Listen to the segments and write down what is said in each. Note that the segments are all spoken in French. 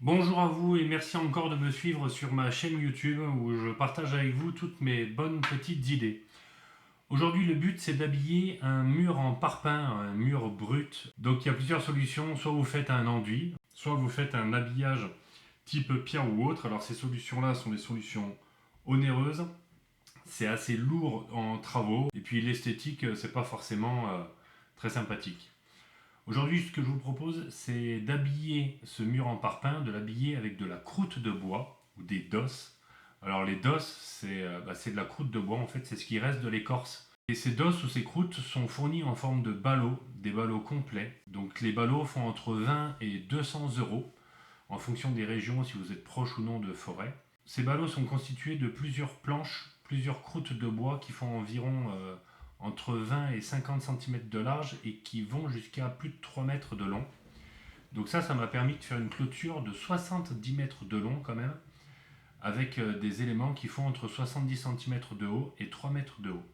Bonjour à vous et merci encore de me suivre sur ma chaîne YouTube où je partage avec vous toutes mes bonnes petites idées. Aujourd'hui, le but c'est d'habiller un mur en parpaing, un mur brut. Donc il y a plusieurs solutions, soit vous faites un enduit, soit vous faites un habillage type pierre ou autre. Alors ces solutions-là sont des solutions onéreuses, c'est assez lourd en travaux et puis l'esthétique c'est pas forcément très sympathique. Aujourd'hui, ce que je vous propose, c'est d'habiller ce mur en parpaing, de l'habiller avec de la croûte de bois ou des dosses. Alors les dosses, c'est de la croûte de bois, en fait, c'est ce qui reste de l'écorce. Et ces dosses ou ces croûtes sont fournies en forme de ballots, des ballots complets. Donc les ballots font entre 20 et 200 euros en fonction des régions, si vous êtes proche ou non de forêt. Ces ballots sont constitués de plusieurs planches, plusieurs croûtes de bois qui font environ entre 20 et 50 cm de large et qui vont jusqu'à plus de 3 mètres de long. Donc ça m'a permis de faire une clôture de 70 mètres de long quand même, avec des éléments qui font entre 70 cm de haut et 3 mètres de haut.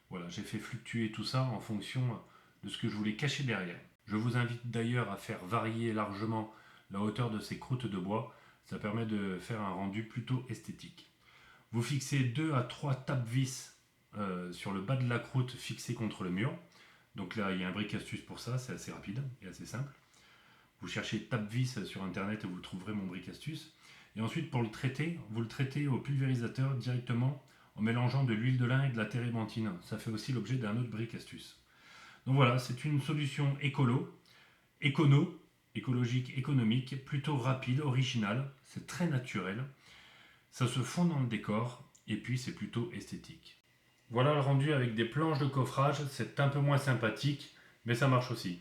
Voilà, j'ai fait fluctuer tout ça en fonction de ce que je voulais cacher derrière. Je vous invite d'ailleurs à faire varier largement la hauteur de ces croûtes de bois, ça permet de faire un rendu plutôt esthétique. Vous fixez 2 à 3 tapes-vis sur le bas de la croûte fixée contre le mur. Donc là, il y a un bric astuce pour ça, c'est assez rapide et assez simple. Vous cherchez tape-vis sur internet et vous trouverez mon bric astuce. Et ensuite, pour le traiter, vous le traitez au pulvérisateur directement en mélangeant de l'huile de lin et de la térébenthine. Ça fait aussi l'objet d'un autre bric astuce. Donc voilà, c'est une solution écono, écologique, économique, plutôt rapide, originale, c'est très naturel, ça se fond dans le décor et puis c'est plutôt esthétique. Voilà le rendu avec des planches de coffrage, c'est un peu moins sympathique, mais ça marche aussi.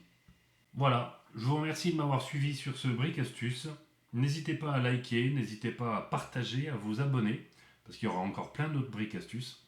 Voilà, je vous remercie de m'avoir suivi sur ce bric astuce. N'hésitez pas à liker, n'hésitez pas à partager, à vous abonner, parce qu'il y aura encore plein d'autres briques astuces.